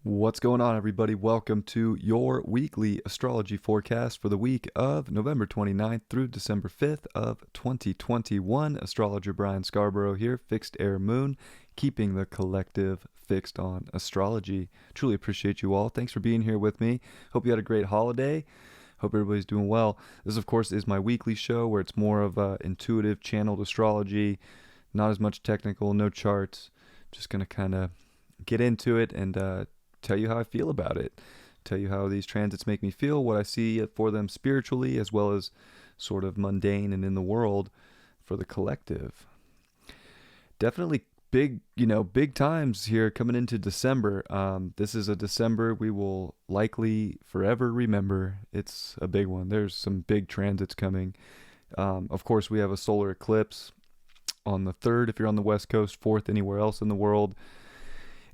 What's going on, everybody? Welcome to your weekly astrology forecast for the week of November 29th through December 5th of 2021. Astrologer Brian Scarborough here, Fixed Air Moon, keeping the collective fixed on astrology. Truly appreciate you all. Thanks for being here with me. Hope you had a great holiday. Hope everybody's doing well. This, of course, is my weekly show where it's more of intuitive, channeled astrology, not as much technical, no charts. Just going to kind of get into it and tell you how I feel about it, tell you how these transits make me feel, what I see for them spiritually, as well as sort of mundane and in the world for the collective. Definitely big times here coming into December. This is a December we will likely forever remember. It's a big one. There's some big transits coming. Of course, we have a solar eclipse on the 3rd if you're on the West Coast, 4th anywhere else in the world.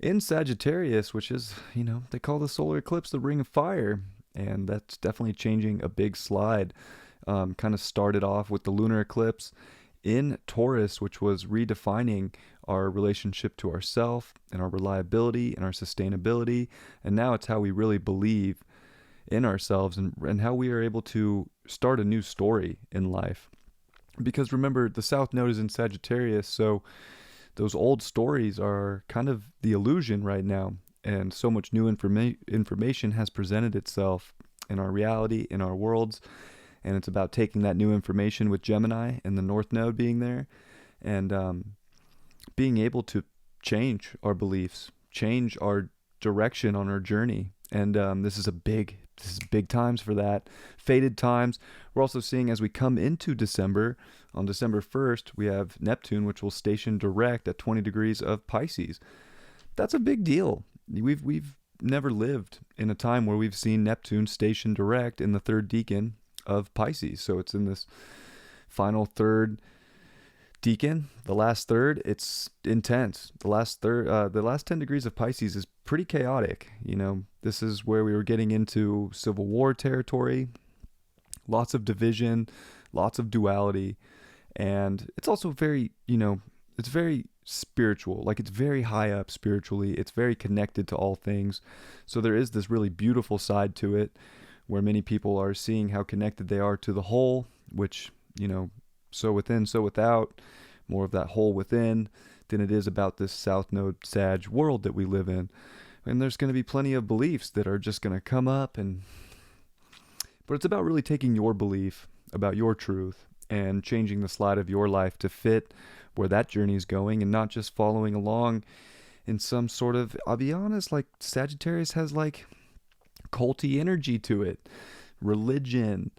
In Sagittarius, which is, they call the solar eclipse the ring of fire, and that's definitely changing a big slide. Kind of started off with the lunar eclipse in Taurus, which was redefining our relationship to ourself and our reliability and our sustainability, and now it's how we really believe in ourselves and how we are able to start a new story in life. Because remember, the South Node is in Sagittarius, so those old stories are kind of the illusion right now, and so much new information has presented itself in our reality, in our worlds, and it's about taking that new information with Gemini and the North Node being there, and being able to change our beliefs, change our direction on our journey, and this is big times for that. Fated times. We're also seeing as we come into December, on December 1st, we have Neptune, which will station direct at 20 degrees of Pisces. That's a big deal. We've never lived in a time where we've seen Neptune station direct in the third decan of Pisces. So it's in this final third decan, the last third. It's intense. The last 10 degrees of Pisces is pretty chaotic. This is where we were getting into civil war territory, lots of division, lots of duality, and it's also very, it's very spiritual. Like, it's very high up spiritually. It's very connected to all things. So there is this really beautiful side to it where many people are seeing how connected they are to the whole, which, so within, so without, more of that whole within than it is about this South Node Sag world that we live in. And there's going to be plenty of beliefs that are just going to come up, but it's about really taking your belief about your truth and changing the slide of your life to fit where that journey is going, and not just following along in some sort of, I'll be honest, like Sagittarius has like culty energy to it, religion,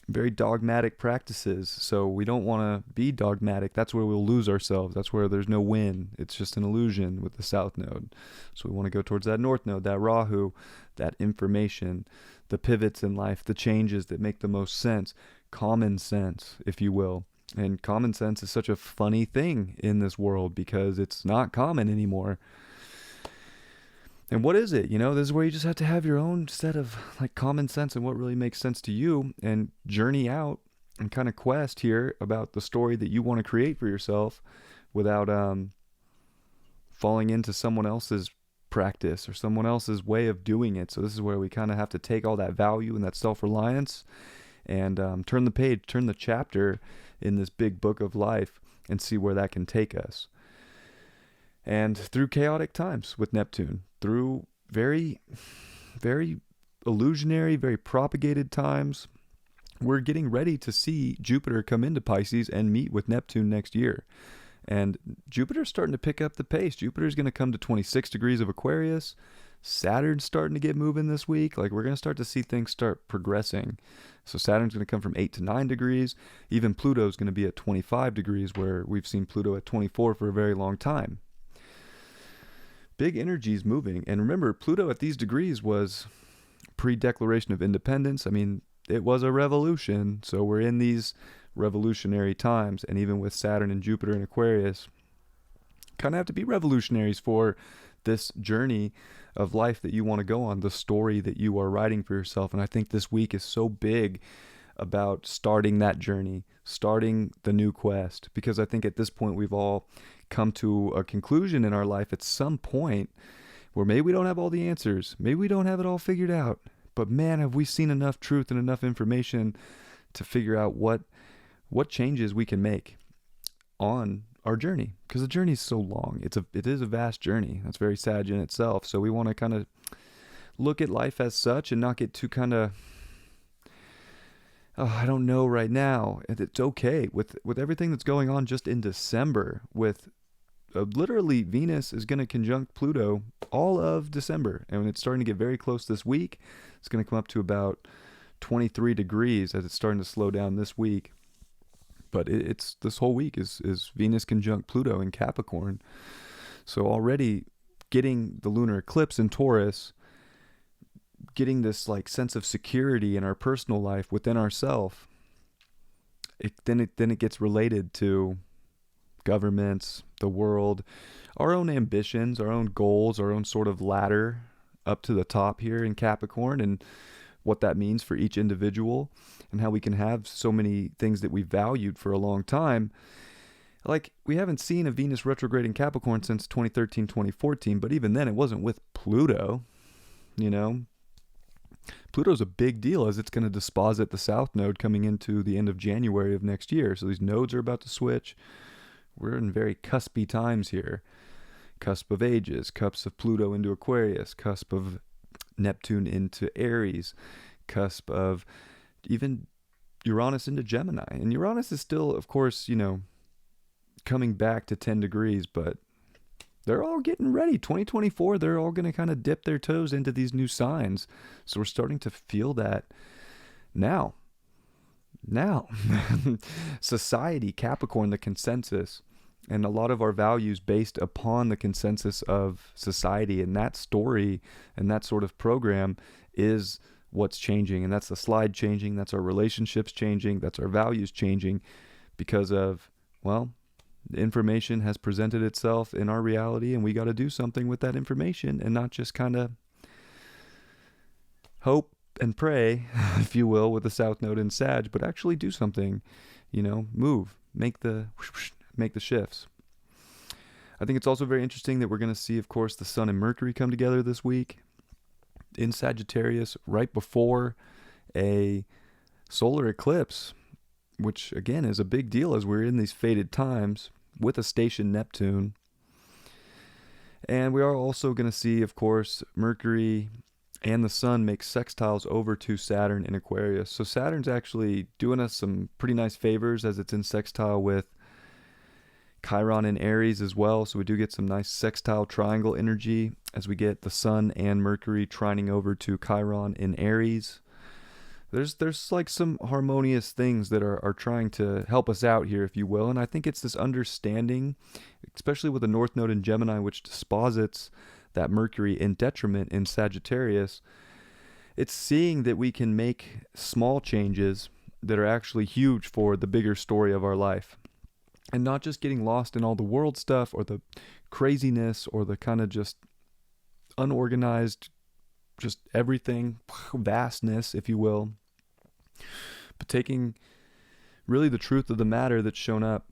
very dogmatic practices. So we don't want to be dogmatic. That's where we'll lose ourselves. That's where there's no win. It's just an illusion with the South Node. So we want to go towards that North Node, that Rahu, that information, the pivots in life, the changes that make the most sense, common sense, if you will. And common sense is such a funny thing in this world because it's not common anymore. And what is it? This is where you just have to have your own set of like common sense and what really makes sense to you, and journey out and kind of quest here about the story that you want to create for yourself without falling into someone else's practice or someone else's way of doing it. So this is where we kind of have to take all that value and that self-reliance and turn the page, turn the chapter in this big book of life and see where that can take us. And through chaotic times with Neptune, through very, very illusionary, very propagated times, we're getting ready to see Jupiter come into Pisces and meet with Neptune next year. And Jupiter's starting to pick up the pace. Jupiter's going to come to 26 degrees of Aquarius. Saturn's starting to get moving this week. Like, we're going to start to see things start progressing. So Saturn's going to come from 8 to 9 degrees. Even Pluto's going to be at 25 degrees, where we've seen Pluto at 24 for a very long time. Big energies moving. And remember, Pluto at these degrees was pre-Declaration of Independence. I mean, it was a revolution. So we're in these revolutionary times. And even with Saturn and Jupiter in Aquarius, kind of have to be revolutionaries for this journey of life that you want to go on, the story that you are writing for yourself. And I think this week is so big about starting that journey, starting the new quest, because I think at this point we've all come to a conclusion in our life at some point where maybe we don't have all the answers. Maybe we don't have it all figured out. But man, have we seen enough truth and enough information to figure out what changes we can make on our journey, because the journey is so long. It is a vast journey. That's very sad in itself. So we want to kind of look at life as such and not get too kind of, I don't know right now. It's okay with everything that's going on just in December. With literally Venus is going to conjunct Pluto all of December, and it's starting to get very close this week. It's going to come up to about 23 degrees as it's starting to slow down this week. But it's this whole week is Venus conjunct Pluto in Capricorn. So already getting the lunar eclipse in Taurus, getting this like sense of security in our personal life within ourselves, then it gets related to governments, the world, our own ambitions, our own goals, our own sort of ladder up to the top here in Capricorn, and what that means for each individual, and how we can have so many things that we valued for a long time. Like, we haven't seen a Venus retrograde in Capricorn since 2013, 2014, but even then it wasn't with Pluto, you know. Pluto's a big deal, as it's going to disposit the South Node coming into the end of January of next year. So these nodes are about to switch. We're in very cuspy times here. Cusp of ages, cusp of Pluto into Aquarius, cusp of Neptune into Aries, cusp of even Uranus into Gemini. And Uranus is still, of course, you know, coming back to 10 degrees, but they're all getting ready. 2024, they're all going to kind of dip their toes into these new signs. So we're starting to feel that now. Society, Capricorn, the consensus, and a lot of our values based upon the consensus of society, and that story and that sort of program is what's changing. And that's the slide changing, that's our relationships changing, that's our values changing, because of, well, the information has presented itself in our reality, and we got to do something with that information, and not just kind of hope and pray, if you will, with the South Node in Sag, but actually do something, you know, move, make the shifts. I think it's also very interesting that we're going to see, of course, the Sun and Mercury come together this week in Sagittarius right before a solar eclipse, which again is a big deal as we're in these fated times with a station Neptune. And we are also going to see, of course, Mercury and the Sun make sextiles over to Saturn in Aquarius. So Saturn's actually doing us some pretty nice favors as it's in sextile with Chiron in Aries as well. So we do get some nice sextile triangle energy as we get the Sun and Mercury trining over to Chiron in Aries. There's like some harmonious things that are trying to help us out here, if you will. And I think it's this understanding, especially with the North Node in Gemini, which disposits that Mercury in detriment in Sagittarius. It's seeing that we can make small changes that are actually huge for the bigger story of our life, and not just getting lost in all the world stuff or the craziness or the kind of just unorganized, just everything, vastness, if you will, but taking really the truth of the matter that's shown up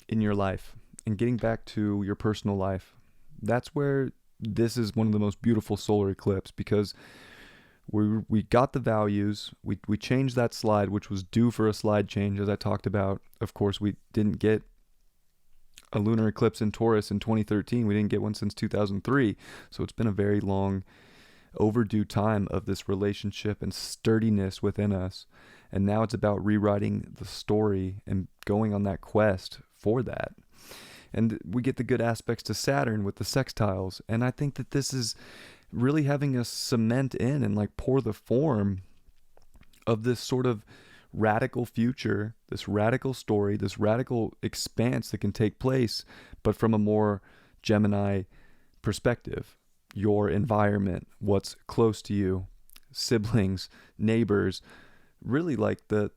in your life and getting back to your personal life. That's where this is one of the most beautiful solar eclipse, because we got the values, we changed that slide, which was due for a slide change, as I talked about. Of course, we didn't get a lunar eclipse in Taurus in 2013. We didn't get one since 2003. So it's been a very long overdue time of this relationship and sturdiness within us. And now it's about rewriting the story and going on that quest for that. And we get the good aspects to Saturn with the sextiles. And I think that this is really having us cement in and like pour the form of this sort of radical future, this radical story, this radical expanse that can take place, but from a more Gemini perspective. Your environment, what's close to you, siblings, neighbors, really like the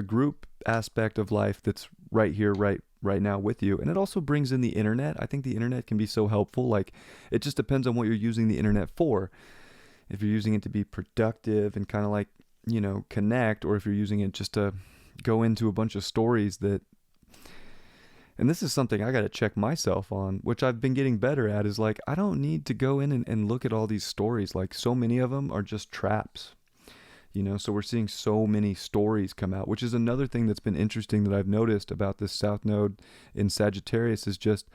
group aspect of life that's right here, right now with you. And it also brings in the internet. I think the internet can be so helpful. Like, it just depends on what you're using the internet for. If you're using it to be productive and kind of like, you know, connect, or if you're using it just to go into a bunch of stories that And this is something I got to check myself on, which I've been getting better at, is like, I don't need to go in and look at all these stories. Like, so many of them are just traps, you know? So we're seeing so many stories come out, which is another thing that's been interesting that I've noticed about this South Node in Sagittarius, is just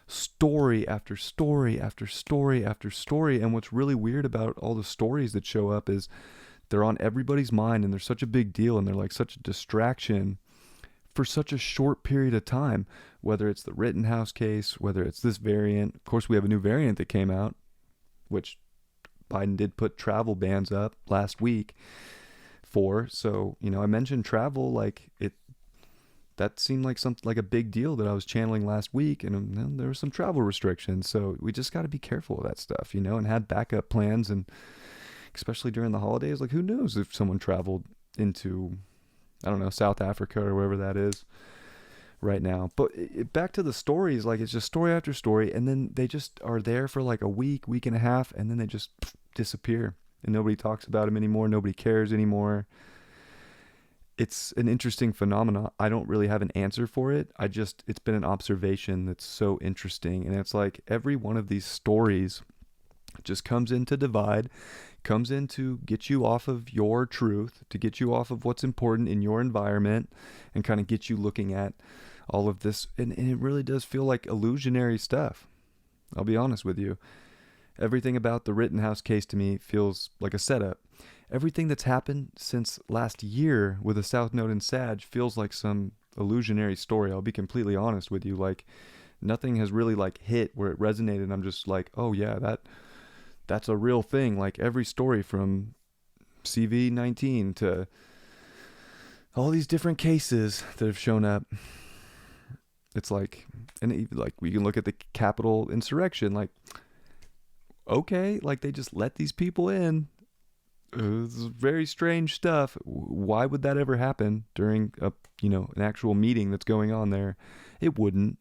story after story after story after story. And what's really weird about all the stories that show up is they're on everybody's mind, and they're such a big deal, and they're like such a distraction for such a short period of time, whether it's the Rittenhouse case, whether it's this variant. Of course, we have a new variant that came out, which Biden did put travel bans up last week for. So, you know, I mentioned travel, like that seemed like something like a big deal that I was channeling last week, and there were some travel restrictions. So we just got to be careful of that stuff, you know, and had backup plans. And especially during the holidays, like, who knows if someone traveled into, I don't know, South Africa or wherever that is right now. But back to the stories, like, it's just story after story, and then they just are there for like a week, week and a half, and then they just disappear, and nobody talks about them anymore. Nobody cares anymore. It's an interesting phenomenon. I don't really have an answer for it. It's been an observation that's so interesting. And it's like every one of these stories just comes in to divide, comes in to get you off of your truth, to get you off of what's important in your environment, and kind of get you looking at all of this. And it really does feel like illusionary stuff. I'll be honest with you. Everything about the Rittenhouse case to me feels like a setup. Everything that's happened since last year with the South Node in Sag feels like some illusionary story. I'll be completely honest with you. Like, nothing has really like hit where it resonated. I'm just like, oh yeah, that's a real thing. Like, every story from CV-19 to all these different cases that have shown up. It's like, and like, we can look at the Capitol insurrection. Like, okay, like, they just let these people in. This is very strange stuff. Why would that ever happen during an actual meeting that's going on there? It wouldn't.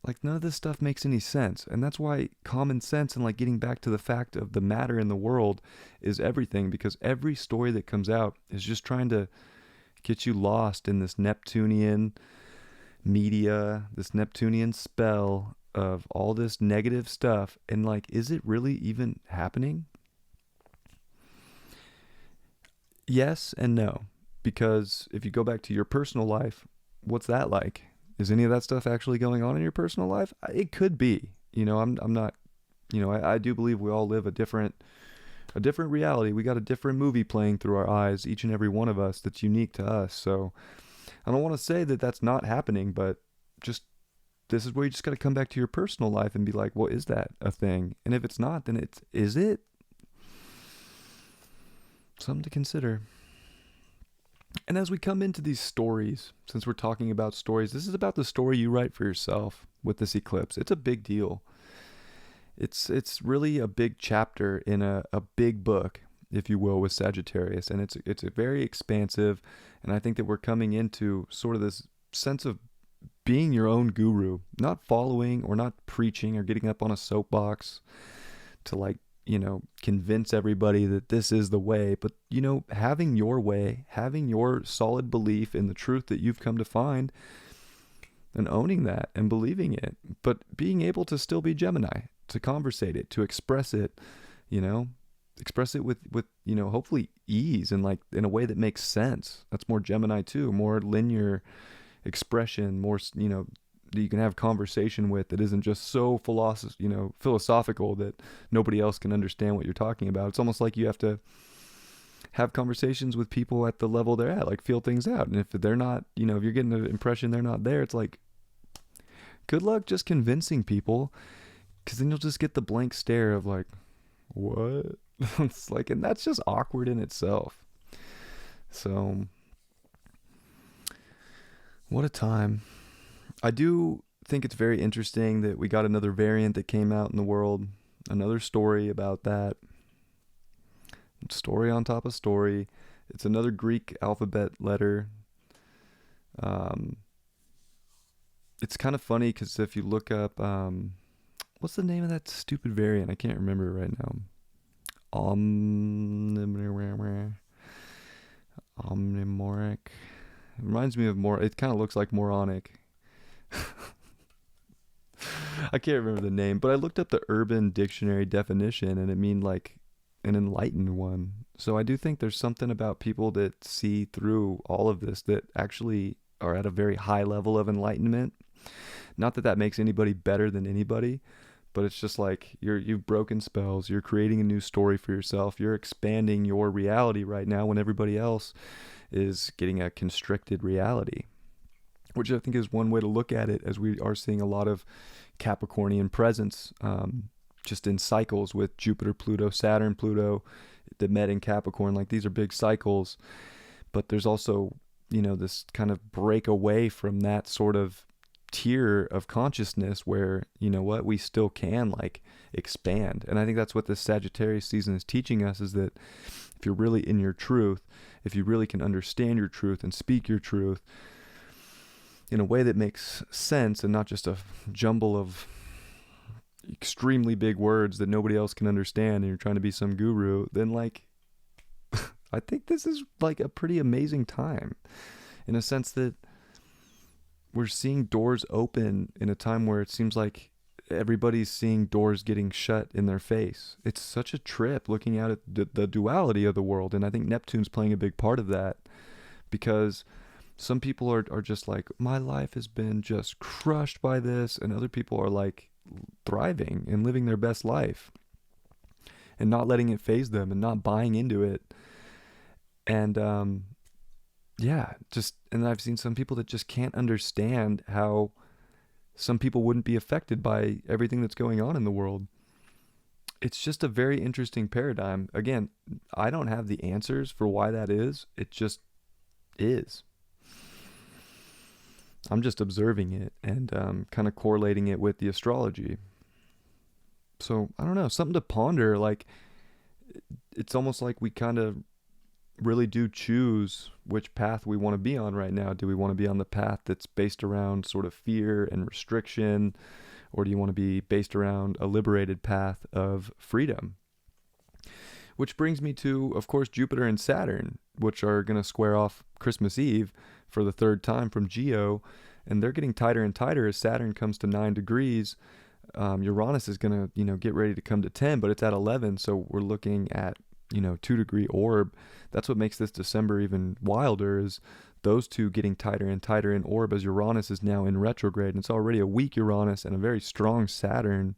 Like, none of this stuff makes any sense. And that's why common sense and like getting back to the fact of the matter in the world is everything, because every story that comes out is just trying to get you lost in this Neptunian media, this Neptunian spell of all this negative stuff. And like, is it really even happening? Yes and no, because if you go back to your personal life, what's that like? Is any of that stuff actually going on in your personal life? It could be. I'm not. I do believe we all live a different reality. We got a different movie playing through our eyes, each and every one of us, that's unique to us. So I don't want to say that that's not happening, but just this is where you just got to come back to your personal life and be like, well, is that a thing? And if it's not, then is it? Something to consider. And as we come into these stories, since we're talking about stories, this is about the story you write for yourself with this eclipse. It's a big deal. It's really a big chapter in a big book, if you will, with Sagittarius. And it's a very expansive, and I think that we're coming into sort of this sense of being your own guru, not following or not preaching or getting up on a soapbox to like, convince everybody that this is the way, but, having your way, having your solid belief in the truth that you've come to find, and owning that and believing it, but being able to still be Gemini, to conversate it, to express it, express it with, hopefully ease and like in a way that makes sense. That's more Gemini too, more linear expression, more, that you can have conversation with, that isn't just so philosophical that nobody else can understand what you're talking about. It's almost like you have to have conversations with people at the level they're at, like feel things out. And if they're not, if you're getting the impression they're not there, it's like, good luck just convincing people, because then you'll just get the blank stare of like, what? It's like, and that's just awkward in itself. So what a time. I do think it's very interesting that we got another variant that came out in the world, another story about that. Story on top of story. It's another Greek alphabet letter. It's kind of funny because if you look up, what's the name of that stupid variant? I can't remember right now. Omnimoric. It reminds me of more. It kind of looks like moronic. I can't remember the name, but I looked up the Urban Dictionary definition and it mean like an enlightened one. So I do think there's something about people that see through all of this that actually are at a very high level of enlightenment. Not that that makes anybody better than anybody, but it's just like you've broken spells, you're creating a new story for yourself, you're expanding your reality right now when everybody else is getting a constricted reality, which I think is one way to look at it, as we are seeing a lot of Capricornian presence just in cycles with Jupiter, Pluto, Saturn, Pluto that met in Capricorn. Like these are big cycles, but there's also, this kind of break away from that sort of tier of consciousness where, we still can like expand. And I think that's what this Sagittarius season is teaching us, is that if you're really in your truth, if you really can understand your truth and speak your truth in a way that makes sense and not just a jumble of extremely big words that nobody else can understand and you're trying to be some guru, then like I think this is like a pretty amazing time, in a sense that we're seeing doors open in a time where it seems like everybody's seeing doors getting shut in their face. It's such a trip looking at it, the duality of the world. And I think Neptune's playing a big part of that, because some people are just like, my life has been just crushed by this. And other people are like thriving and living their best life and not letting it phase them and not buying into it. And, and I've seen some people that just can't understand how some people wouldn't be affected by everything that's going on in the world. It's just a very interesting paradigm. Again, I don't have the answers for why that is. It just is. I'm just observing it and kind of correlating it with the astrology. So, I don't know, something to ponder. Like, it's almost like we kind of really do choose which path we want to be on right now. Do we want to be on the path that's based around sort of fear and restriction, or do you want to be based around a liberated path of freedom? Which brings me to, of course, Jupiter and Saturn, which are going to square off Christmas Eve for the third time from Geo, and they're getting tighter and tighter as Saturn comes to 9 degrees. Uranus is going to, get ready to come to 10, but it's at 11, so we're looking at 2-degree orb. That's what makes this December even wilder, is those two getting tighter and tighter in orb as Uranus is now in retrograde. And it's already a weak Uranus and a very strong Saturn.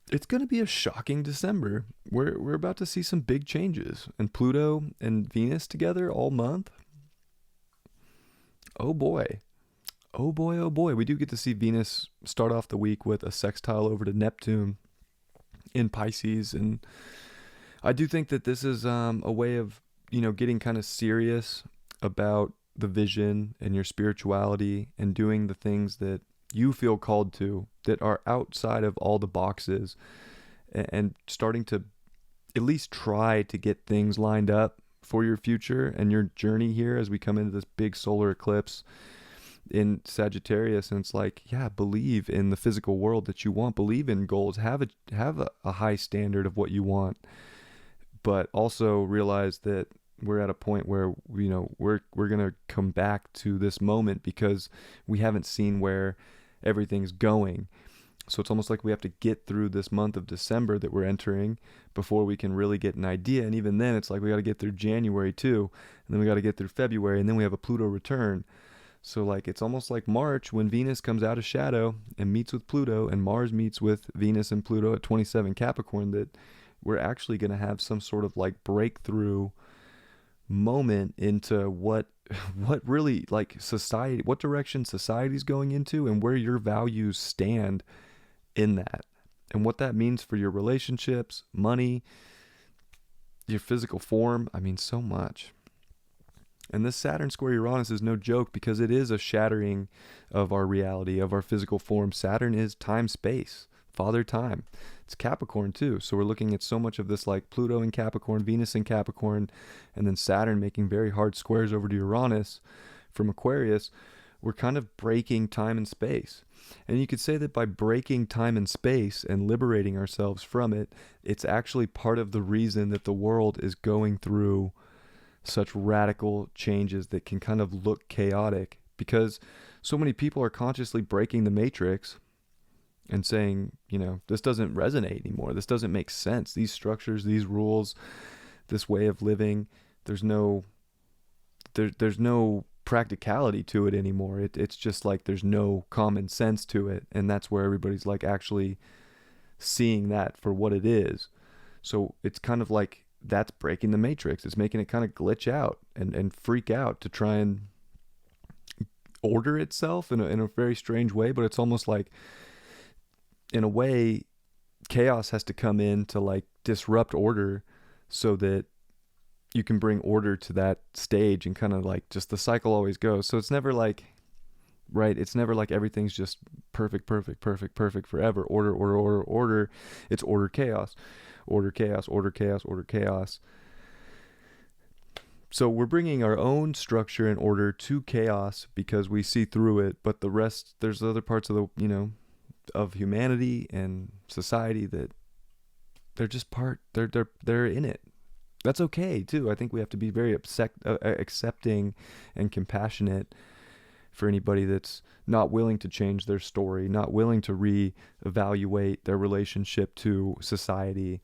It's going to be a shocking December. We're about to see some big changes. And Pluto and Venus together all month. Oh boy. Oh boy, oh boy. We do get to see Venus start off the week with a sextile over to Neptune in Pisces, and I do think that this is a way of getting kind of serious about the vision and your spirituality and doing the things that you feel called to, that are outside of all the boxes, and starting to at least try to get things lined up for your future and your journey here as we come into this big solar eclipse in Sagittarius. And it's like, believe in the physical world that you want, believe in goals, have a high standard of what you want, but also realize that we're at a point where we're going to come back to this moment because we haven't seen where everything's going. So it's almost like we have to get through this month of December that we're entering before we can really get an idea. And even then it's like we got to get through January too, and then we got to get through February, and then we have a Pluto return. So like it's almost like March when Venus comes out of shadow and meets with Pluto, and Mars meets with Venus and Pluto at 27 Capricorn, that we're actually going to have some sort of like breakthrough moment into what really like society, what direction society's going into, and where your values stand in that, and what that means for your relationships, money, your physical form. I mean, so much. And this Saturn square Uranus is no joke, because it is a shattering of our reality, of our physical form. Saturn is time, space, father time. It's Capricorn too. So we're looking at so much of this, like Pluto in Capricorn, Venus in Capricorn, and then Saturn making very hard squares over to Uranus from Aquarius. We're kind of breaking time and space. And you could say that by breaking time and space and liberating ourselves from it, it's actually part of the reason that the world is going through such radical changes that can kind of look chaotic, because so many people are consciously breaking the matrix and saying, this doesn't resonate anymore. This doesn't make sense. These structures, these rules, this way of living, there's no practicality to it anymore. It's just like there's no common sense to it. And that's where everybody's like actually seeing that for what it is. So it's kind of like that's breaking the matrix. It's making it kind of glitch out and freak out to try and order itself in a very strange way. But it's almost like, in a way, chaos has to come in to like disrupt order so that you can bring order to that stage, and kind of like just the cycle always goes. So it's never like, right, it's never like everything's just perfect forever. Order. It's order, chaos, order, chaos, order, chaos, order, chaos. So we're bringing our own structure and order to chaos because we see through it, but the rest, there's other parts of the, of humanity and society that they're just they're in it. That's okay too. I think we have to be very accepting and compassionate for anybody that's not willing to change their story, not willing to reevaluate their relationship to society,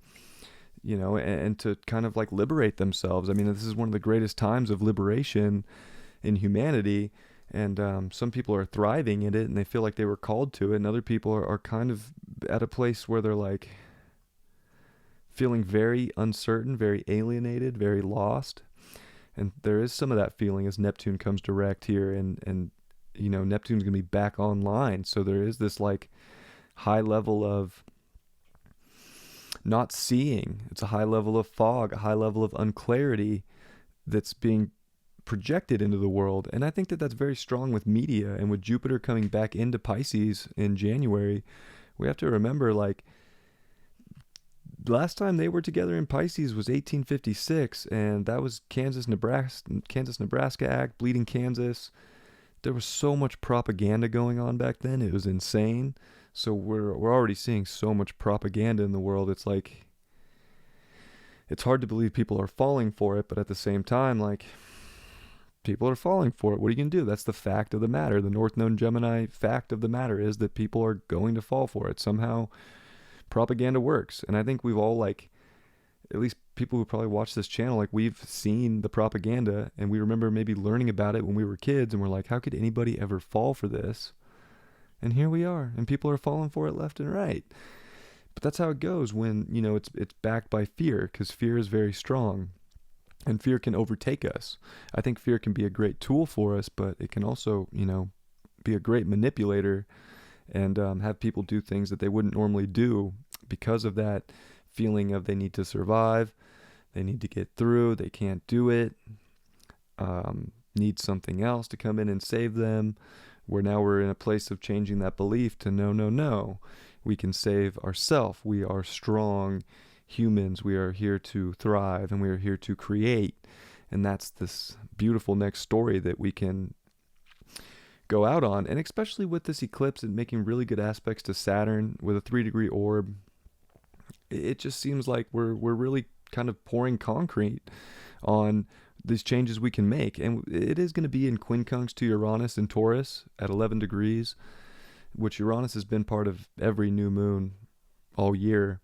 and to kind of like liberate themselves. I mean, this is one of the greatest times of liberation in humanity. And some people are thriving in it and they feel like they were called to it. And other people are kind of at a place where they're like feeling very uncertain, very alienated, very lost. And there is some of that feeling as Neptune comes direct here. And Neptune's going to be back online. So there is this like high level of not seeing. It's a high level of fog, a high level of unclarity that's being projected into the world. And I think that that's very strong with media, and with Jupiter coming back into Pisces in January. We have to remember, like, last time they were together in Pisces was 1856, and that was Kansas-Nebraska Act, Bleeding Kansas. There was so much propaganda going on back then. It was insane. So we're already seeing so much propaganda in the world. It's like, it's hard to believe people are falling for it, but at the same time, like, people are falling for it. What are you going to do? That's the fact of the matter. The North Node Gemini fact of the matter is that people are going to fall for it. Somehow propaganda works. And I think we've all, like, at least people who probably watch this channel, like, we've seen the propaganda and we remember maybe learning about it when we were kids, and we're like, how could anybody ever fall for this? And here we are, and people are falling for it left and right. But that's how it goes when, it's backed by fear, because fear is very strong. And fear can overtake us. I think fear can be a great tool for us, but it can also, be a great manipulator and have people do things that they wouldn't normally do because of that feeling of they need to survive, they need to get through, they can't do it, need something else to come in and save them. Now we're in a place of changing that belief to no. We can save ourselves. We are strong humans. We are here to thrive, and we are here to create. And that's this beautiful next story that we can go out on. And especially with this eclipse and making really good aspects to Saturn with a 3-degree orb, it just seems like we're really kind of pouring concrete on these changes we can make. And it is going to be in quincunx to Uranus and Taurus at 11 degrees, which Uranus has been part of every new moon all year.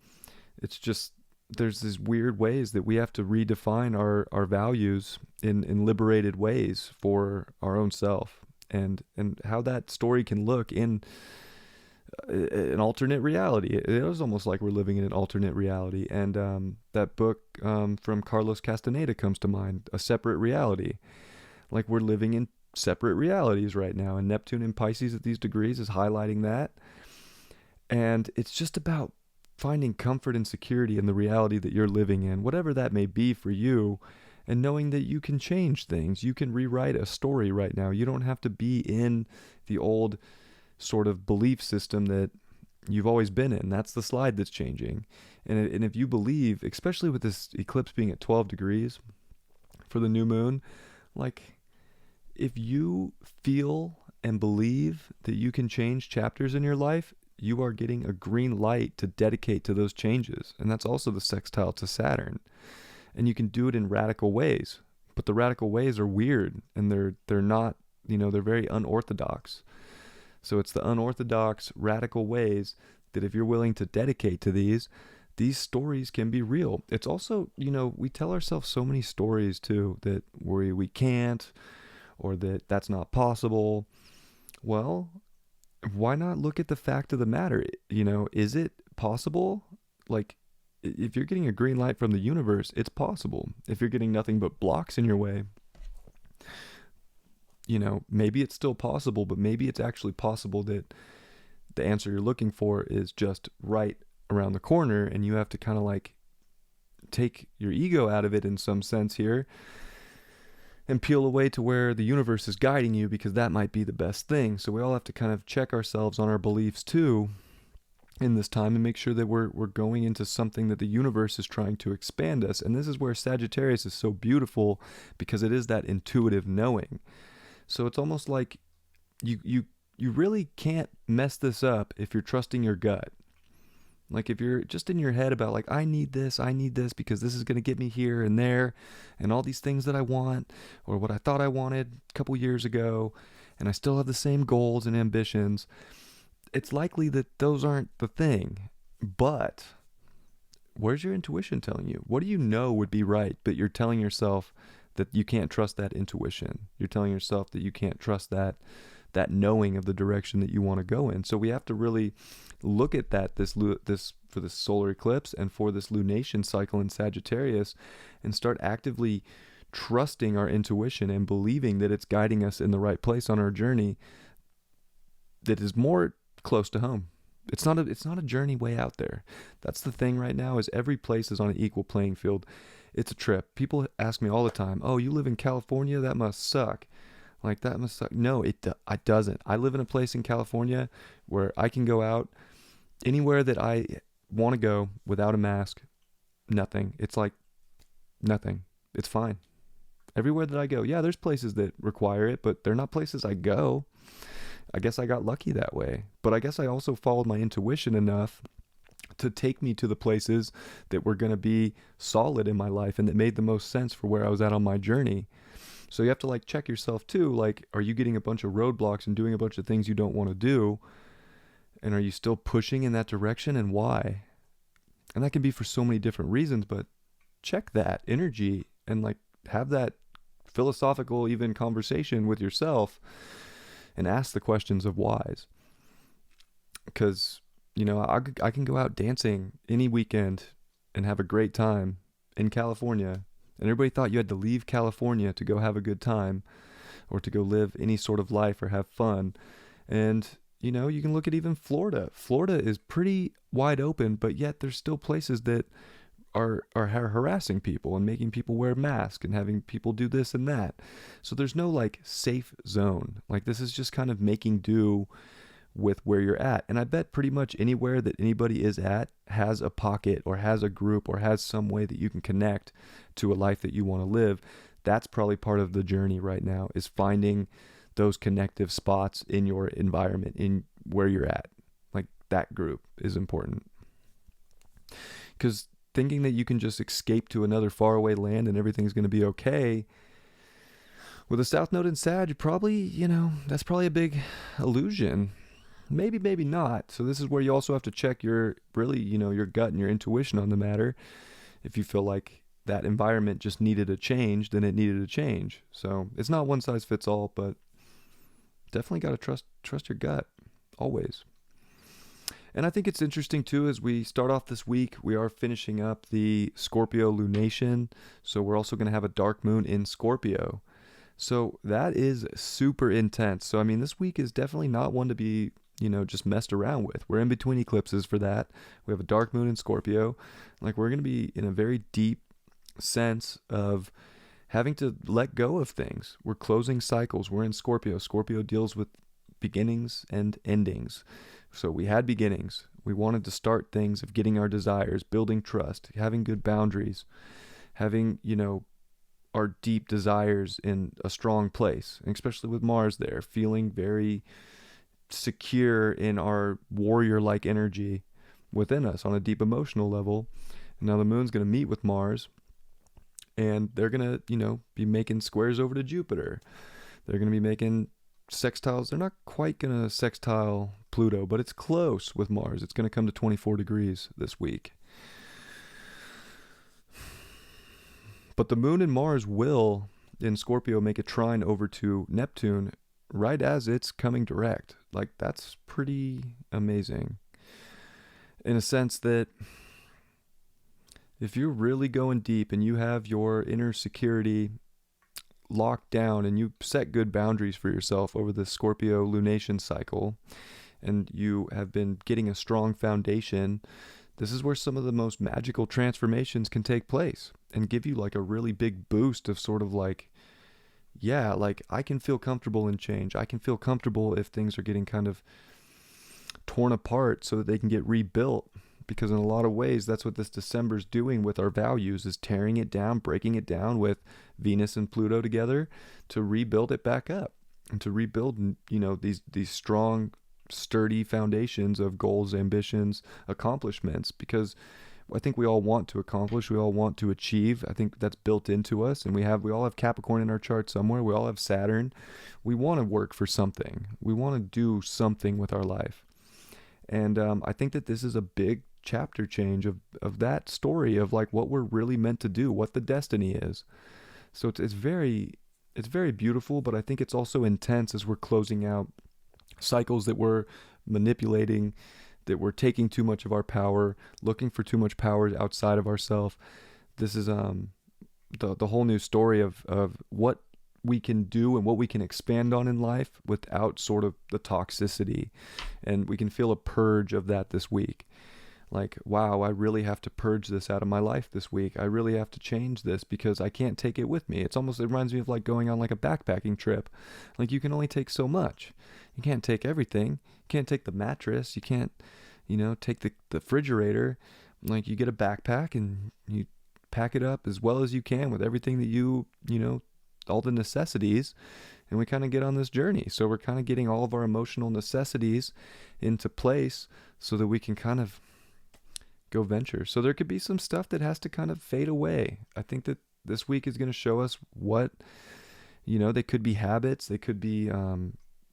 It's just, there's these weird ways that we have to redefine our values in liberated ways for our own self, and how that story can look in an alternate reality. It is almost like we're living in an alternate reality. And that book from Carlos Castaneda comes to mind, A Separate Reality. Like, we're living in separate realities right now, and Neptune in Pisces at these degrees is highlighting that. And it's just about finding comfort and security in the reality that you're living in, whatever that may be for you, and knowing that you can change things. You can rewrite a story right now. You don't have to be in the old sort of belief system that you've always been in. That's the slide that's changing. And if you believe, especially with this eclipse being at 12 degrees for the new moon, like, if you feel and believe that you can change chapters in your life, you are getting a green light to dedicate to those changes. And that's also the sextile to Saturn. And you can do it in radical ways, but the radical ways are weird, and they're not they're very unorthodox. So it's the unorthodox, radical ways that if you're willing to dedicate to these stories can be real. It's also, we tell ourselves so many stories too that we can't, or that's not possible. Well, why not look at the fact of the matter? Is it possible? Like, if you're getting a green light from the universe, it's possible. If you're getting nothing but blocks in your way, maybe it's still possible, but maybe it's actually possible that the answer you're looking for is just right around the corner, and you have to kind of like take your ego out of it in some sense here and peel away to where the universe is guiding you, because that might be the best thing. So we all have to kind of check ourselves on our beliefs too in this time and make sure that we're going into something that the universe is trying to expand us. And this is where Sagittarius is so beautiful, because it is that intuitive knowing. So it's almost like you really can't mess this up if you're trusting your gut. Like, if you're just in your head about like, I need this because this is going to get me here and there and all these things that I want, or what I thought I wanted a couple years ago, and I still have the same goals and ambitions, it's likely that those aren't the thing. But where's your intuition telling you? What do you know would be right, but you're telling yourself that you can't trust that intuition? You're telling yourself that you can't trust that knowing of the direction that you want to go in. So we have to really look at that this for this solar eclipse and for this lunation cycle in Sagittarius, and start actively trusting our intuition and believing that it's guiding us in the right place on our journey that is more close to home. It's not a journey way out there. That's the thing right now, is every place is on an equal playing field. It's a trip. People ask me all the time, "Oh, you live in California? That must suck." Like, that must suck. No, it doesn't. I live in a place in California where I can go out anywhere that I want to go without a mask. Nothing. It's like nothing. It's fine. Everywhere that I go, yeah, there's places that require it, but they're not places I go. I guess I got lucky that way. But I guess I also followed my intuition enough to take me to the places that were going to be solid in my life and that made the most sense for where I was at on my journey. So you have to like check yourself too. Like, are you getting a bunch of roadblocks and doing a bunch of things you don't want to do? And are you still pushing in that direction, and why? And that can be for so many different reasons, but check that energy and like have that philosophical even conversation with yourself and ask the questions of whys. Because, I can go out dancing any weekend and have a great time in California, and everybody thought you had to leave California to go have a good time or to go live any sort of life or have fun. And, you can look at even Florida. Florida is pretty wide open, but yet there's still places that are harassing people and making people wear masks and having people do this and that. So there's no like safe zone. Like, this is just kind of making do with where you're at. And I bet pretty much anywhere that anybody is at has a pocket or has a group or has some way that you can connect to a life that you want to live. That's probably part of the journey right now, is finding those connective spots in your environment, in where you're at. Like, that group is important. Because thinking that you can just escape to another faraway land and everything's going to be okay, with a South Node in Sag, probably, that's probably a big illusion. Maybe, maybe not. So this is where you also have to check your gut and your intuition on the matter. If you feel like that environment just needed a change, then it needed a change. So it's not one size fits all, but definitely got to trust your gut always. And I think it's interesting too, as we start off this week, we are finishing up the Scorpio lunation. So we're also going to have a dark moon in Scorpio. So that is super intense. So, this week is definitely not one to be, just messed around with. We're in between eclipses for that. We have a dark moon in Scorpio. Like, we're going to be in a very deep sense of having to let go of things. We're closing cycles. We're in Scorpio. Scorpio deals with beginnings and endings. So we had beginnings. We wanted to start things of getting our desires, building trust, having good boundaries, having, our deep desires in a strong place, and especially with Mars there, feeling very secure in our warrior-like energy within us on a deep emotional level. And now the moon's going to meet with Mars, and they're going to, be making squares over to Jupiter. They're going to be making sextiles, they're not quite going to sextile Pluto, but it's close with Mars. It's going to come to 24 degrees this week. But the moon and Mars will, in Scorpio, make a trine over to Neptune right as it's coming direct. Like, that's pretty amazing. In a sense that if you're really going deep and you have your inner security locked down and you set good boundaries for yourself over the Scorpio lunation cycle, and you have been getting a strong foundation, this is where some of the most magical transformations can take place and give you like a really big boost of sort of like, yeah, like I can feel comfortable in change. I can feel comfortable if things are getting kind of torn apart so that they can get rebuilt. Because in a lot of ways, that's what this December's doing with our values, is tearing it down, breaking it down with Venus and Pluto together to rebuild it back up and to rebuild, you know, these strong, sturdy foundations of goals, ambitions, accomplishments. Because I think we all want to accomplish, we all want to achieve. I think that's built into us, and we all have Capricorn in our chart somewhere. We all have Saturn. We want to work for something. We want to do something with our life. And I think that this is a big chapter change of that story of like what we're really meant to do, what the destiny is. So it's very beautiful, but I think it's also intense as we're closing out cycles that we're manipulating, that we're taking too much of our power, looking for too much power outside of ourselves. This is the whole new story of what we can do and what we can expand on in life without sort of the toxicity. And we can feel a purge of that this week. Like, wow, I really have to purge this out of my life this week. I really have to change this because I can't take it with me. It reminds me of like going on like a backpacking trip. Like, you can only take so much. You can't take everything. You can't take the mattress. You can't, take the refrigerator. Like, you get a backpack and you pack it up as well as you can with everything that you all the necessities, and we kind of get on this journey. So we're kind of getting all of our emotional necessities into place so that we can kind of go venture. So there could be some stuff that has to kind of fade away. I think that this week is going to show us what, they could be habits, they could be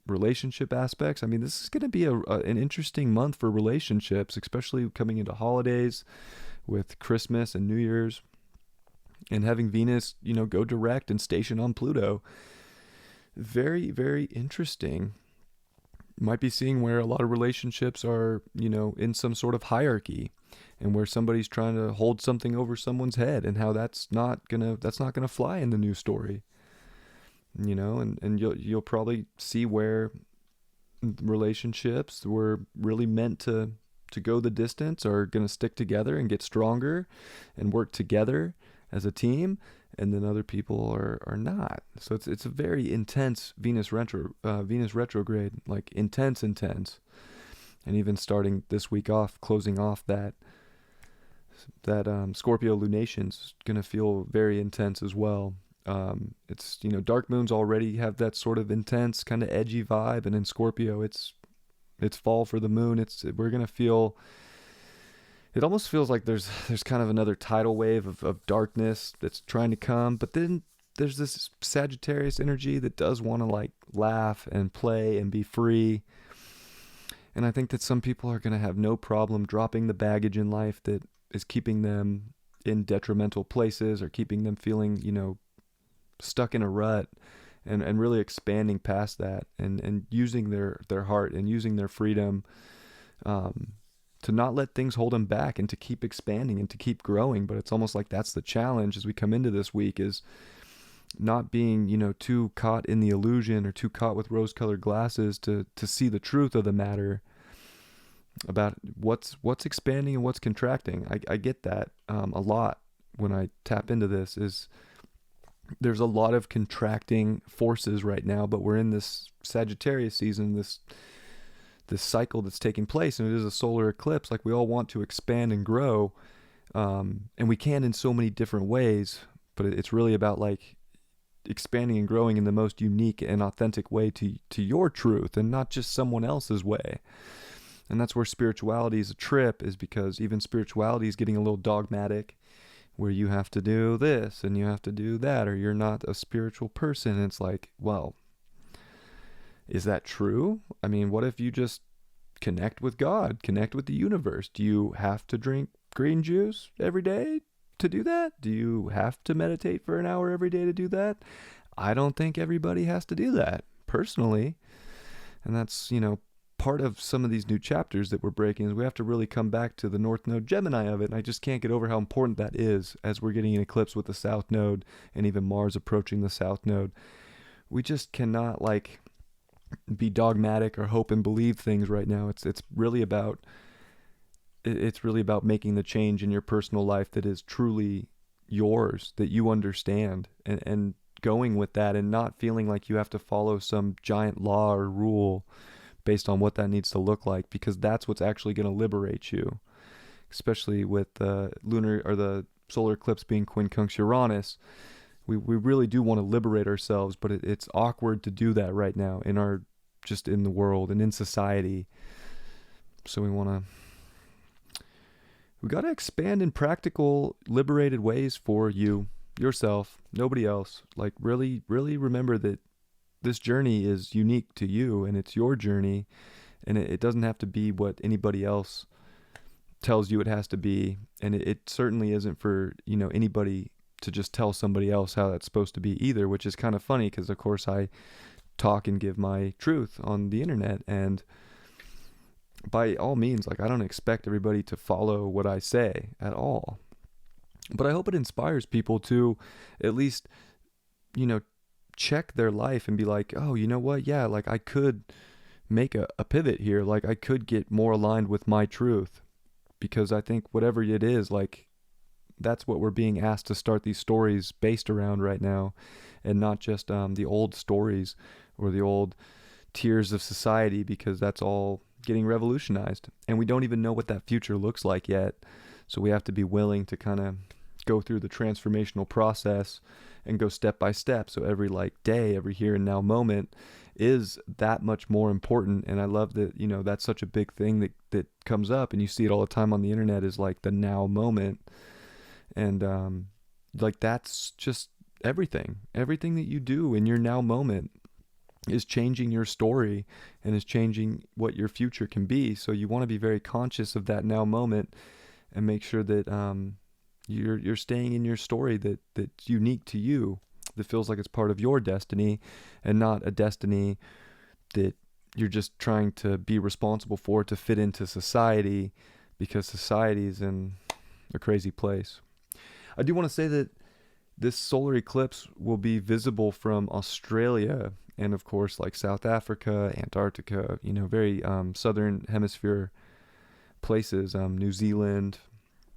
relationship aspects. I mean, this is going to be an interesting month for relationships, especially coming into holidays with Christmas and New Year's, and having Venus, go direct and station on Pluto. Very, very interesting. Might be seeing where a lot of relationships are, in some sort of hierarchy, and where somebody's trying to hold something over someone's head, and how that's not gonna fly in the new story. And you'll probably see where relationships were really meant to go the distance are going to stick together and get stronger and work together as a team, and then other people are not. So it's a very intense Venus retrograde, like intense, and even starting this week off, closing off that Scorpio lunation's gonna feel very intense as well. It's dark moons already have that sort of intense kind of edgy vibe, and in Scorpio it's fall for the moon. We're gonna feel. It almost feels like there's kind of another tidal wave of darkness that's trying to come, but then there's this Sagittarius energy that does want to like laugh and play and be free. And I think that some people are going to have no problem dropping the baggage in life that is keeping them in detrimental places or keeping them feeling, stuck in a rut, and really expanding past that and using their heart and using their freedom, to not let things hold them back and to keep expanding and to keep growing. But it's almost like that's the challenge as we come into this week, is not being, too caught in the illusion or too caught with rose-colored glasses to see the truth of the matter about what's expanding and what's contracting. I get that a lot when I tap into this. Is there's a lot of contracting forces right now, but we're in this Sagittarius season, this cycle that's taking place, and it is a solar eclipse. Like, we all want to expand and grow, and we can in so many different ways, but it's really about like expanding and growing in the most unique and authentic way to your truth, and not just someone else's way. And that's where spirituality is a trip, is because even spirituality is getting a little dogmatic, where you have to do this and you have to do that, or you're not a spiritual person. And it's like, well, Is that true? I mean, what if you just connect with God, connect with the universe? Do you have to drink green juice every day to do that? Do you have to meditate for an hour every day to do that? I don't think everybody has to do that, personally. And that's, part of some of these new chapters that we're breaking is we have to really come back to the North Node Gemini of it. And I just can't get over how important that is as we're getting an eclipse with the South Node and even Mars approaching the South Node. We just cannot be dogmatic or hope and believe things right now. It's really about making the change in your personal life that is truly yours, that you understand, and going with that and not feeling like you have to follow some giant law or rule based on what that needs to look like, because that's what's actually going to liberate you, especially with the lunar or the solar eclipse being quincunx Uranus. We really do want to liberate ourselves, but it's awkward to do that right now in the world and in society. So we got to expand in practical, liberated ways for yourself, nobody else. Really, really remember that this journey is unique to you and it's your journey, and it doesn't have to be what anybody else tells you it has to be. And it certainly isn't for, anybody to just tell somebody else how that's supposed to be either, which is kind of funny because, of course, I talk and give my truth on the internet, and by all means, I don't expect everybody to follow what I say at all. But I hope it inspires people to at least, check their life and be like, oh, you know what? Yeah, I could make a pivot here. I could get more aligned with my truth, because I think whatever it is, that's what we're being asked to start these stories based around right now, and not just the old stories or the old tiers of society, because that's all getting revolutionized. And we don't even know what that future looks like yet. So we have to be willing to kind of go through the transformational process and go step by step. So every day, every here and now moment is that much more important. And I love that, that's such a big thing that comes up, and you see it all the time on the internet, is the now moment. And that's just everything that you do in your now moment is changing your story and is changing what your future can be. So you want to be very conscious of that now moment and make sure that you're staying in your story that's unique to you, that feels like it's part of your destiny, and not a destiny that you're just trying to be responsible for to fit into society, because society's in a crazy place. I do want to say that this solar eclipse will be visible from Australia and, of course, South Africa, Antarctica, very southern hemisphere places, New Zealand,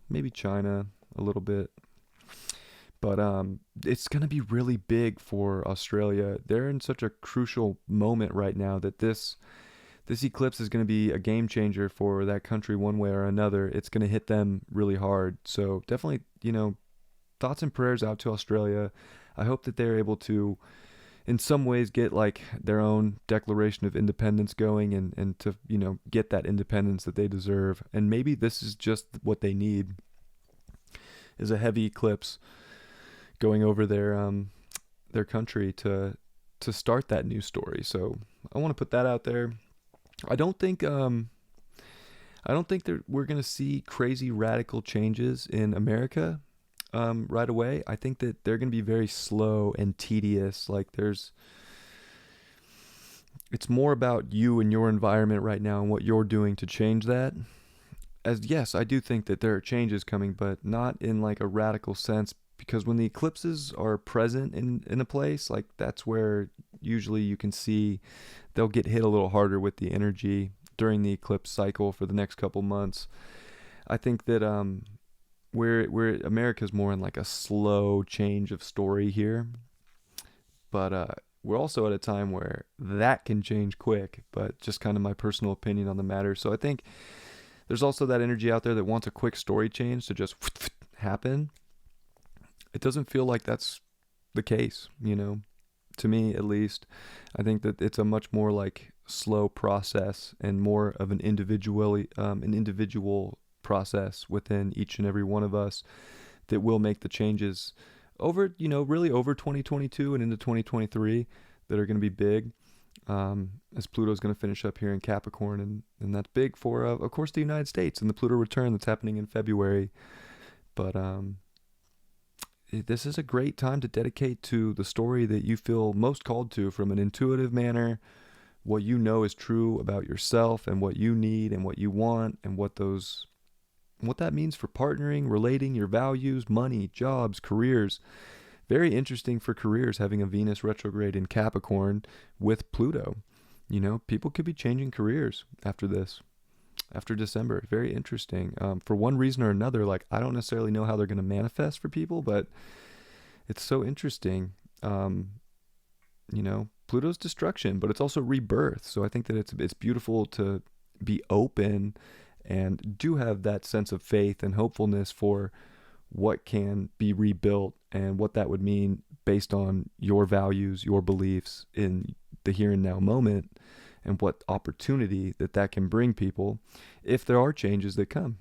maybe China a little bit. But it's going to be really big for Australia. They're in such a crucial moment right now that this eclipse is going to be a game changer for that country one way or another. It's going to hit them really hard. So definitely, thoughts and prayers out to Australia. I hope that they're able to, in some ways, get their own declaration of independence going, and to, get that independence that they deserve. And maybe this is just what they need, is a heavy eclipse going over their country to start that new story. So I want to put that out there. I don't think that we're going to see crazy radical changes in America right away. I think that they're going to be very slow and tedious. It's more about you and your environment right now and what you're doing to change that. As yes, I do think that there are changes coming, but not in a radical sense, because when the eclipses are present in a place, that's where usually you can see they'll get hit a little harder with the energy during the eclipse cycle for the next couple months. I think that where America's more in a slow change of story here, but we're also at a time where that can change quick. But just kind of my personal opinion on the matter. So I think there's also that energy out there that wants a quick story change to just happen. It doesn't feel like that's the case, to me at least. I think that it's a much more slow process and more of an individual process within each and every one of us that will make the changes over, really over 2022 and into 2023 that are going to be big. as Pluto's going to finish up here in Capricorn, and that's big for, of course, the United States and the Pluto return that's happening in February. But this is a great time to dedicate to the story that you feel most called to from an intuitive manner, what you know is true about yourself and what you need and what you want and what that means for partnering, relating, your values, money, jobs, careers. Very interesting for careers, having a Venus retrograde in Capricorn with Pluto. You know, people could be changing careers after this, after December. Very interesting. For one reason or another, like, I don't necessarily know how they're going to manifest for people, but it's so interesting. You know, Pluto's destruction, but it's also rebirth. So I think that it's beautiful to be open and do have that sense of faith and hopefulness for what can be rebuilt and what that would mean based on your values, your beliefs in the here and now moment, and what opportunity that can bring people if there are changes that come.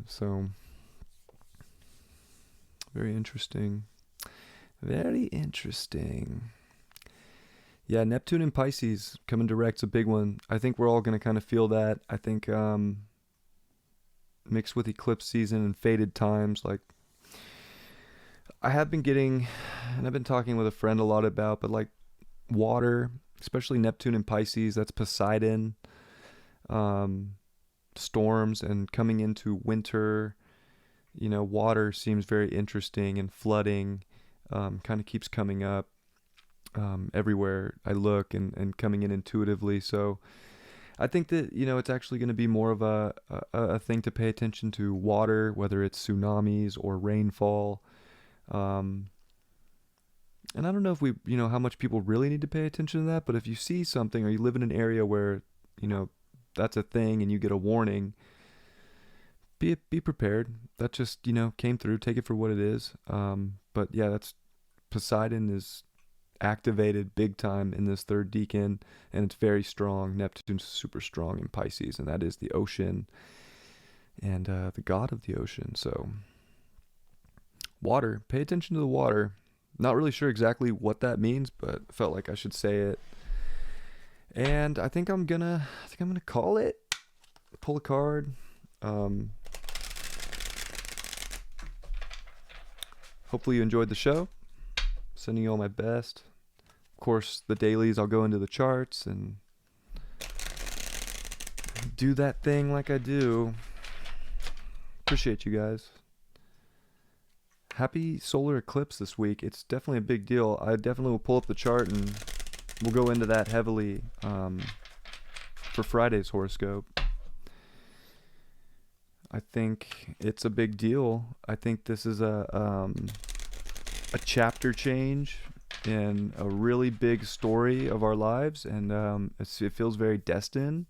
So, very interesting. Very interesting. Yeah, Neptune and Pisces coming direct's a big one. I think we're all going to kind of feel that. I think mixed with eclipse season and faded times, like, I have been getting, and I've been talking with a friend a lot about, but like water, especially Neptune and Pisces, that's Poseidon, storms and coming into winter, you know, water seems very interesting, and flooding kind of keeps coming up everywhere I look and coming in intuitively. So I think that, you know, it's actually going to be more of a thing to pay attention to, water, whether it's tsunamis or rainfall. And I don't know if how much people really need to pay attention to that, but if you see something or you live in an area where, you know, that's a thing and you get a warning, be prepared. That just, you know, came through. Take it for what it is. But yeah, that's Poseidon is activated big time in this third decan, and it's very strong. Neptune's super strong in Pisces, and that is the ocean and the god of the ocean. So water, pay attention to the water. Not really sure exactly what that means, but felt like I should say it. And I think I'm gonna call it. Pull a card. Hopefully you enjoyed the show. Sending you all my best. Of course, the dailies, I'll go into the charts and do that thing like I do. Appreciate you guys. Happy solar eclipse this week. It's definitely a big deal. I definitely will pull up the chart and we'll go into that heavily for Friday's horoscope. I think it's a big deal. I think this is a chapter change in a really big story of our lives, and it feels very destined.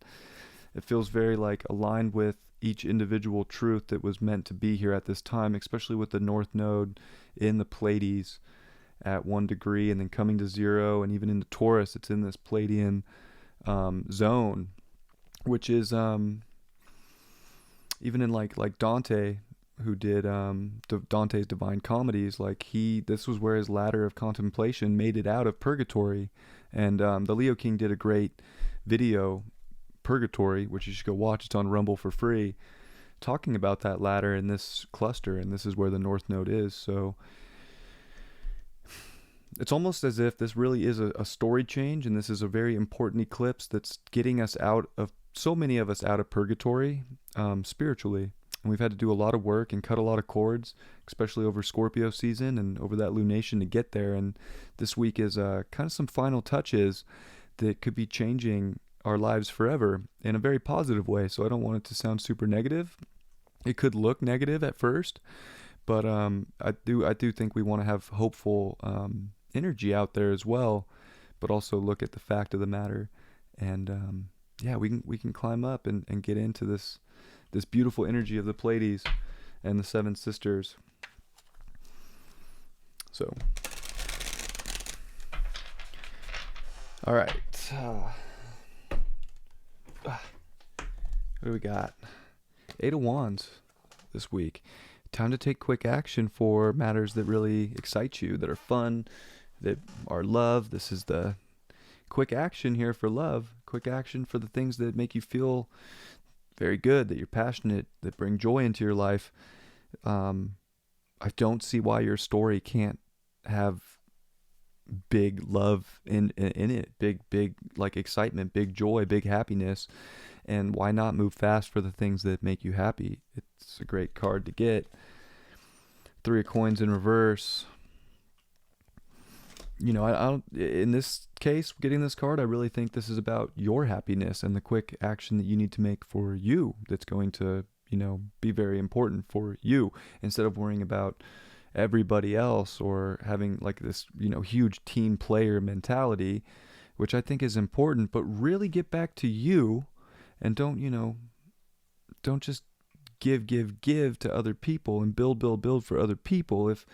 It feels very like aligned with each individual truth that was meant to be here at this time, especially with the North Node in the Pleiades at 1 degree and then coming to 0, and even into Taurus, it's in this Pleiadian zone, which is even in like Dante, who did Dante's Divine Comedies, like this was where his ladder of contemplation made it out of purgatory. And the Leo King did a great video, Purgatory, which you should go watch. It's on Rumble for free, talking about that ladder in this cluster, and this is where the North Node is. So it's almost as if this really is a story change, and this is a very important eclipse that's getting us out of, so many of us, out of purgatory spiritually. And we've had to do a lot of work and cut a lot of cords, especially over Scorpio season and over that lunation to get there. And this week is kind of some final touches that could be changing our lives forever in a very positive way. So I don't want it to sound super negative. It could look negative at first, but I do think we want to have hopeful energy out there as well, but also look at the fact of the matter. And yeah, we can climb up and get into this beautiful energy of the Pleiades and the Seven Sisters. So, all right. What do we got? 8 of Wands this week. Time to take quick action for matters that really excite you, that are fun, that are love. This is the quick action here for love, quick action for the things that make you feel very good, that you're passionate, that bring joy into your life. I don't see why your story can't have big love in it, big like excitement, big joy, big happiness. And why not move fast for the things that make you happy? It's a great card to get. 3 of coins in reverse. You know, I don't, in this case, getting this card, I really think this is about your happiness and the quick action that you need to make for you that's going to, you know, be very important for you, instead of worrying about everybody else or having like this, you know, huge team player mentality, which I think is important, but really get back to you and don't, you know, don't just give to other people and build for other people if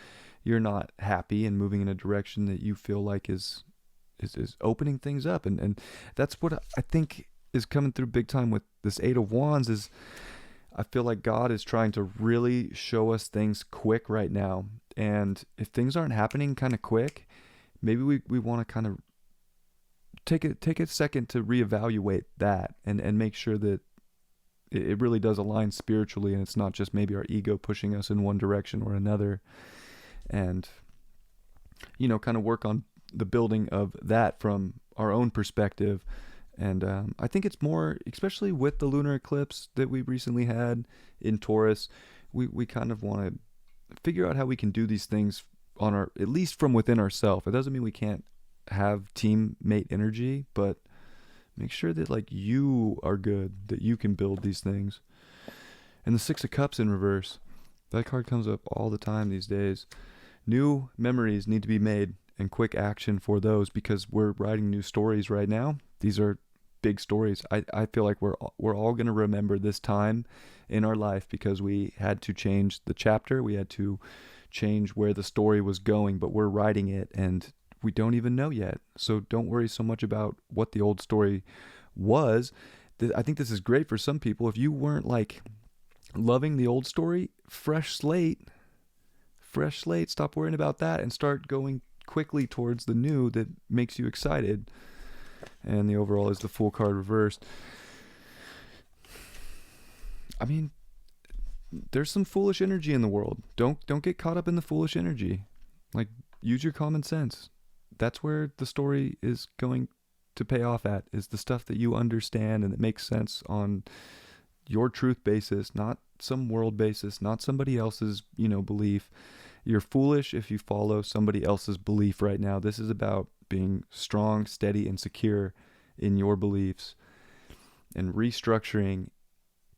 you're not happy and moving in a direction that you feel like is opening things up. And that's what I think is coming through big time with this 8 of Wands. Is I feel like God is trying to really show us things quick right now. And if things aren't happening kind of quick, maybe we want to kind of take a second to reevaluate that and make sure that it really does align spiritually, and it's not just maybe our ego pushing us in one direction or another. And, you know, kind of work on the building of that from our own perspective. And I think it's more, especially with the lunar eclipse that we recently had in Taurus, we kind of want to figure out how we can do these things on our, at least from within ourselves. It doesn't mean we can't have teammate energy, but make sure that like you are good, that you can build these things. And the 6 of Cups in reverse, that card comes up all the time these days. New memories need to be made and quick action for those, because we're writing new stories right now. These are big stories. I feel like we're all going to remember this time in our life because we had to change the chapter. We had to change where the story was going, but we're writing it and we don't even know yet. So don't worry so much about what the old story was. I think this is great for some people. If you weren't like loving the old story, fresh slate, stop worrying about that and start going quickly towards the new that makes you excited. And the overall is the Fool card reversed. I mean, there's some foolish energy in the world. Don't get caught up in the foolish energy. Like, use your common sense. That's where the story is going to pay off at, is the stuff that you understand and that makes sense on your truth basis, not some world basis, not somebody else's, you know, belief. You're foolish if you follow somebody else's belief right now. This is about being strong, steady, and secure in your beliefs and restructuring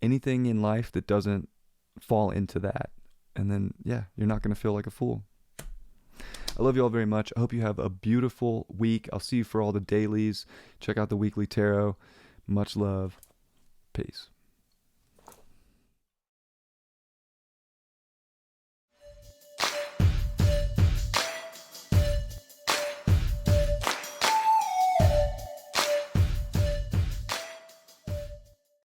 anything in life that doesn't fall into that. And then, yeah, you're not going to feel like a fool. I love you all very much. I hope you have a beautiful week. I'll see you for all the dailies. Check out the weekly tarot. Much love. Peace.